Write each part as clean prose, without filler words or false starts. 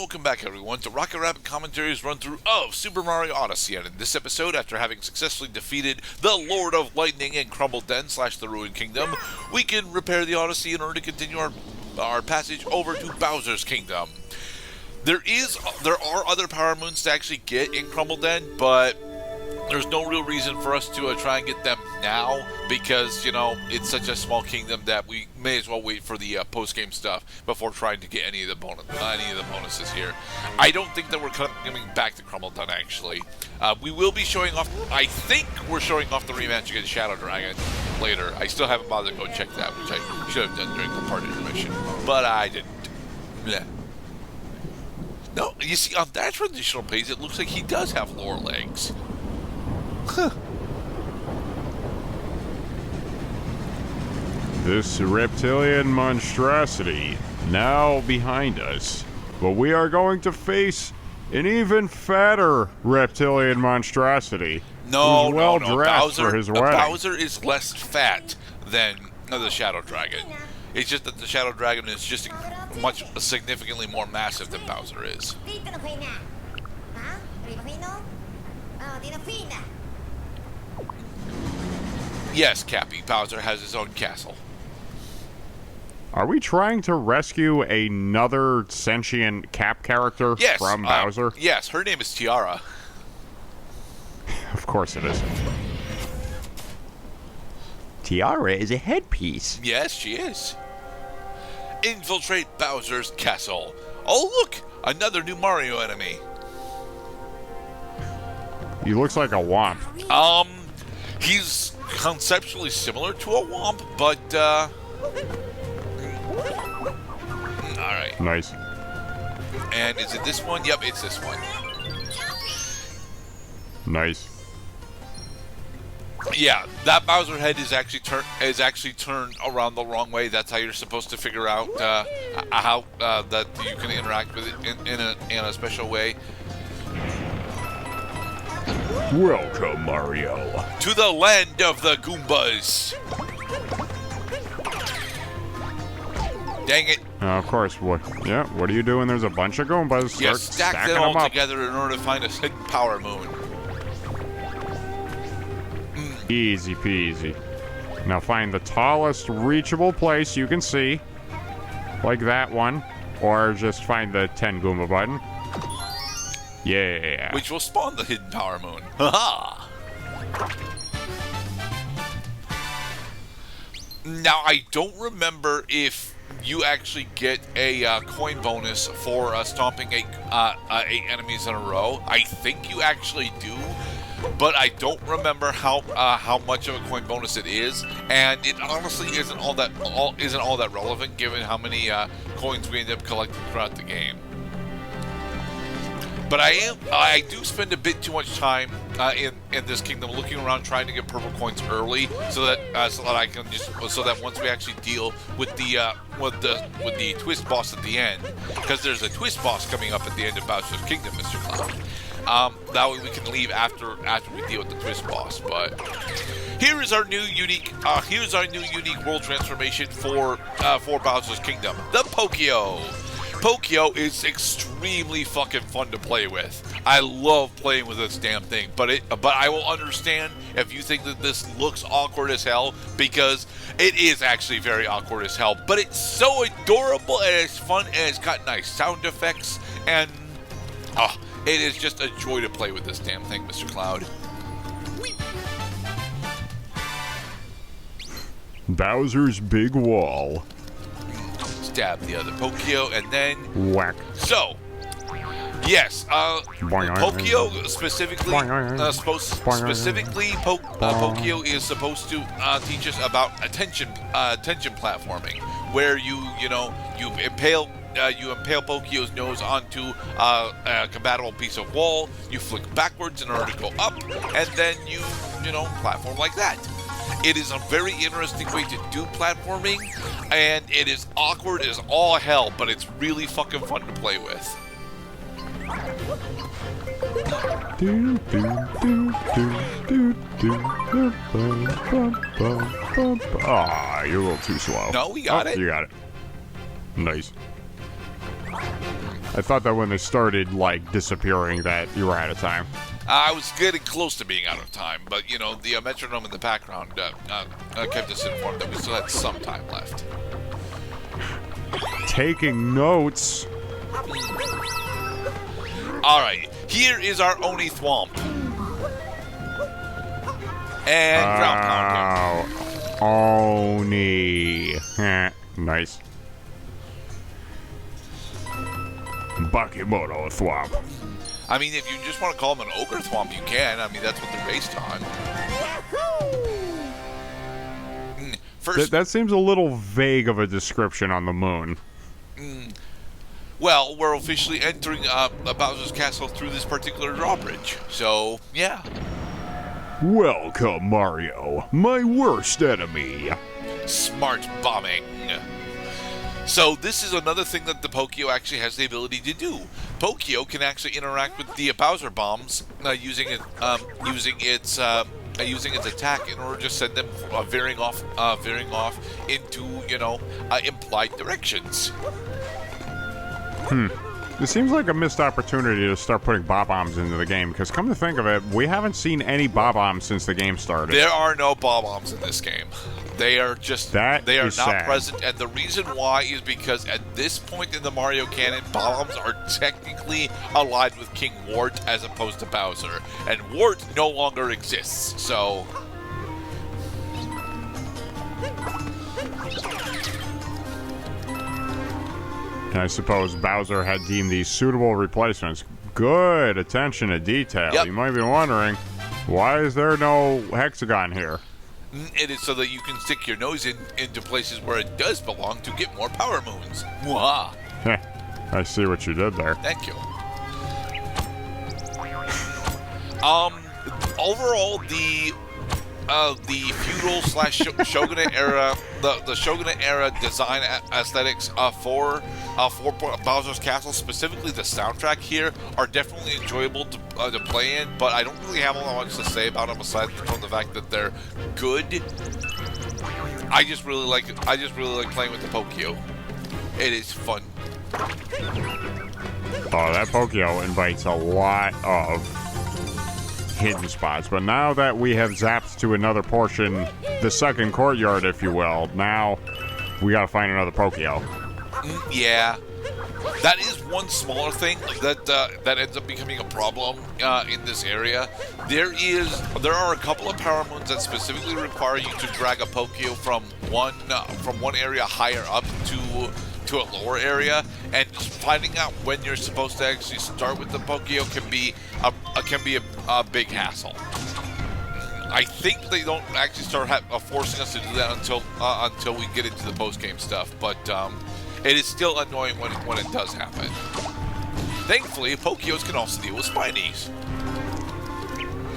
welcome back everyone to Rocket Rabbit Commentaries run-through of Super Mario Odyssey, and in this episode, after having successfully defeated the Lord of Lightning and Crumble Den / the Ruined Kingdom, we can repair the Odyssey in order to continue our passage over to Bowser's Kingdom. There are other Power Moons to actually get in Crumble Den, but there's no real reason for us to try and get them now because, you know, it's such a small kingdom that we may as well wait for the post-game stuff before trying to get any of the bonuses here. I don't think that we're coming back to Crumble Den, actually. We will be showing off, I think we're showing off the rematch against Shadow Dragon later. I still haven't bothered to go check that, which I should have done during the part intermission, but I didn't. Yeah. No, you see, on that traditional page, it looks like he does have lower legs. Huh. This reptilian monstrosity now behind us, but we are going to face an even fatter reptilian monstrosity. No, dressed for his wedding. Bowser is less fat than the Shadow Dragon. It's just that the Shadow Dragon is just significantly more massive than Bowser is. Yes, Cappy, Bowser has his own castle. Are we trying to rescue another sentient Cap character from Bowser? Yes, her name is Tiara. Of course it is. Tiara is a headpiece. Yes, she is. Infiltrate Bowser's castle. Oh, look! Another new Mario enemy. He looks like a Womp. He's conceptually similar to a Womp, but, alright. Nice. And is it this one? Yep, it's this one. Nice. Yeah, that Bowser head is actually turned around the wrong way. That's how you're supposed to figure out how that you can interact with it in a special way. Welcome, Mario, to the land of the Goombas. Dang it. Of course. What are you doing? There's a bunch of Goombas. Yes, stack them all together in order to find a hidden Power Moon. Easy peasy. Now find the tallest reachable place you can see, like that one, or just find the 10 Goomba button. Yeah. Which will spawn the hidden Power Moon. Haha! Now, I don't remember if you actually get a coin bonus for stomping 8 enemies in a row. I think you actually do, but I don't remember how much of a coin bonus it is, and it honestly isn't all that relevant given how many coins we end up collecting throughout the game. But I do spend a bit too much time in this kingdom looking around trying to get purple coins early, so that I can so that once we actually deal with the twist boss at the end, because there's a twist boss coming up at the end of Bowser's Kingdom, Mr. Cloud. That way we can leave after we deal with the twist boss. But here is our new unique world transformation for Bowser's Kingdom, the Pokio. Pokio is extremely fucking fun to play with. I love playing with this damn thing, but I will understand if you think that this looks awkward as hell, because it is actually very awkward as hell, but it's so adorable and it's fun and it's got nice sound effects, and it is just a joy to play with this damn thing, Mr. Cloud. Whee! Bowser's big wall. Stab the other Pokio, and then whack. So, yes, Pokio specifically, Pokio is supposed to teach us about attention platforming, where you impale Pokio's nose onto a compatible piece of wall. You flick backwards in order to go up, and then you platform like that. It is a very interesting way to do platforming, and it is awkward as all hell, but it's really fucking fun to play with. Ah, you're a little too slow. No, we got it. You got it. Nice. I thought that when they started, like, disappearing that you were out of time. I was getting close to being out of time, but, you know, the metronome in the background kept us informed that we still had some time left. Taking notes. Alright, here is our Oni Thwomp. And ground pound him. Oni. Nice. Bakimoto Thwomp. I mean, if you just want to call him an ogre thwomp, you can. I mean, that's what they're based on. First, That seems a little vague of a description on the moon. Well, we're officially entering Bowser's Castle through this particular drawbridge. So, yeah. Welcome, Mario, my worst enemy. Smart bombing. So this is another thing that the Pokio actually has the ability to do. Pokio can actually interact with the Bowser bombs using its attack in order to send them veering off into implied directions. It seems like a missed opportunity to start putting bob-ombs into the game, because come to think of it, we haven't seen any bob-ombs since the game started. There are no bob-ombs in this game. They are not sad. present, and the reason why is because at this point in the Mario canon, bombs are technically allied with King Wart as opposed to Bowser, and Wart no longer exists, so... And I suppose Bowser had deemed these suitable replacements. Good attention to detail. Yep. You might be wondering, why is there no hexagon here? It is so that you can stick your nose into places where it does belong to get more power moons. Mwah! I see what you did there. Thank you. Overall, the feudal / shogunate era, the shogunate era design aesthetics for Bowser's Castle, specifically the soundtrack here, are definitely enjoyable to play in. But I don't really have all that much to say about them aside from the fact that they're good. I just really like playing with the Pokio. It is fun. Oh, that Pokio invites a lot of hidden spots, but now that we have zapped to another portion, the second courtyard, if you will, now we gotta find another Pokio. Yeah, that is one smaller thing that ends up becoming a problem in this area. There are a couple of power moons that specifically require you to drag a Pokio from one area higher up to a lower area, and just finding out when you're supposed to actually start with the Pokio can be a big hassle. I think they don't actually start forcing us to do that until we get into the post-game stuff, but it is still annoying when it does happen. Thankfully, Pokios can also deal with Spinies.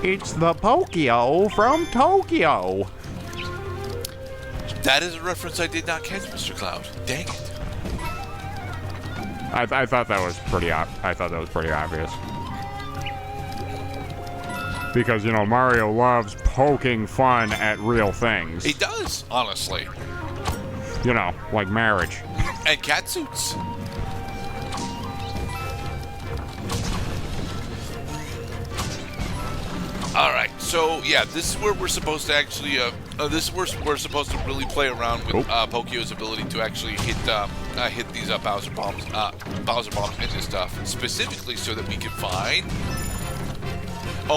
It's the Pokio from Tokyo. That is a reference I did not catch, Mr. Cloud. Dang it. I thought that was pretty obvious. Because, Mario loves poking fun at real things. He does, honestly. Like marriage. And catsuits. Alright, so yeah, this is where we're supposed to actually, we're supposed to really play around with Pokio's ability to actually hit these Bowser bombs into stuff, specifically so that we can find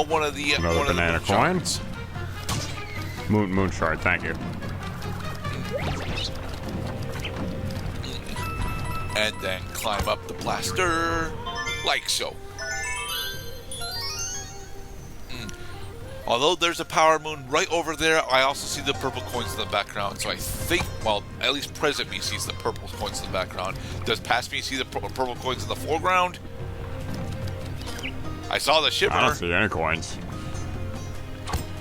one of the banana coins. Moon shard, thank you. And then climb up the blaster like so. Although there's a power moon right over there, I also see the purple coins in the background. So I think, well, at least present me sees the purple coins in the background. Does past me see the purple coins in the foreground? I saw the shimmer. I don't see any coins.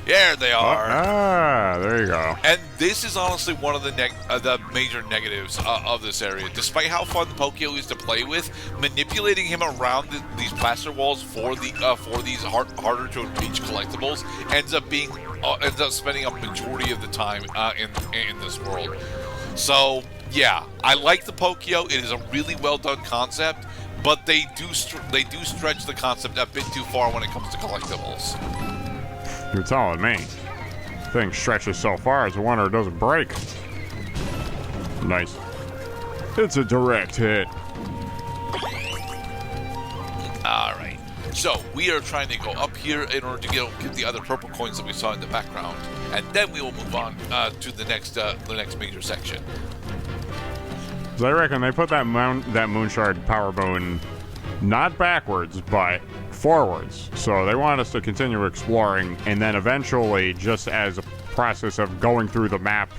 There they are. There you go. And this is honestly one of the major negatives of this area. Despite how fun the Pokio is to play with, manipulating him around these plaster walls for these harder to reach collectibles ends up spending a majority of the time in this world. So yeah, I like the Pokio. It is a really well done concept. but they do stretch the concept a bit too far when it comes to collectibles. You're telling me. Thing stretches so far, it's a wonder it doesn't break. Nice. It's a direct hit. Alright. So, we are trying to go up here in order to get the other purple coins that we saw in the background. And then we will move on to the next major section. So I reckon they put that Moonshard Power Moon not backwards, but forwards. So they want us to continue exploring, and then eventually, just as a process of going through the map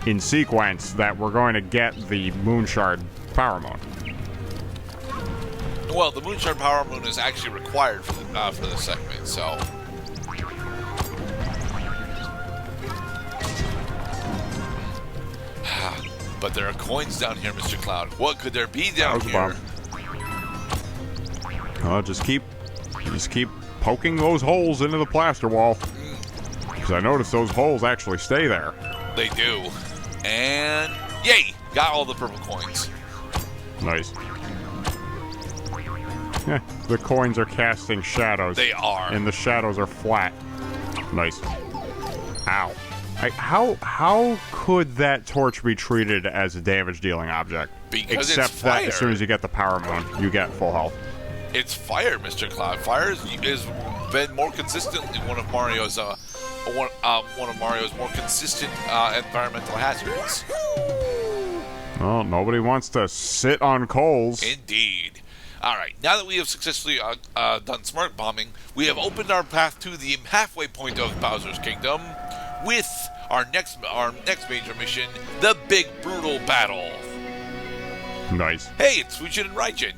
in sequence, that we're going to get the Moonshard Power Moon. Well, the Moonshard Power Moon is actually required for this segment, so... But there are coins down here, Mr. Cloud. What could there be down here? Oh, just keep poking those holes into the plaster wall. Because I noticed those holes actually stay there. They do. And yay! Got all the purple coins. Nice. Yeah, the coins are casting shadows. They are. And the shadows are flat. Nice. Ow. How could that torch be treated as a damage-dealing object? Because Except it's fire. that as soon as you get the power moon, you get full health. It's fire, Mr. Cloud. Fire has been more consistently one of Mario's more consistent environmental hazards. Well, nobody wants to sit on coals. Indeed. All right. Now that we have successfully done smart bombing, we have opened our path to the halfway point of Bowser's Kingdom with our next major mission, the Big Brutal Battle. Nice. Hey, it's Fujin and Raijin.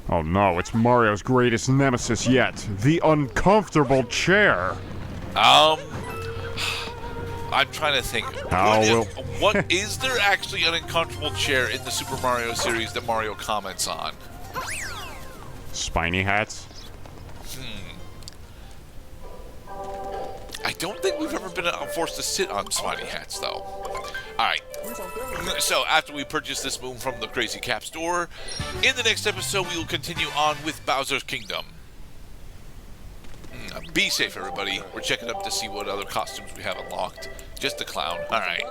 Oh no, it's Mario's greatest nemesis yet, the uncomfortable chair. I'm trying to think. What is there actually an uncomfortable chair in the Super Mario series that Mario comments on? Spiny hats? I don't think we've ever been forced to sit on spiny hats, though. Alright. So, after we purchase this moon from the Crazy Cap store, in the next episode we will continue on with Bowser's Kingdom. Be safe, everybody. We're checking up to see what other costumes we have unlocked. Just the clown. Alright.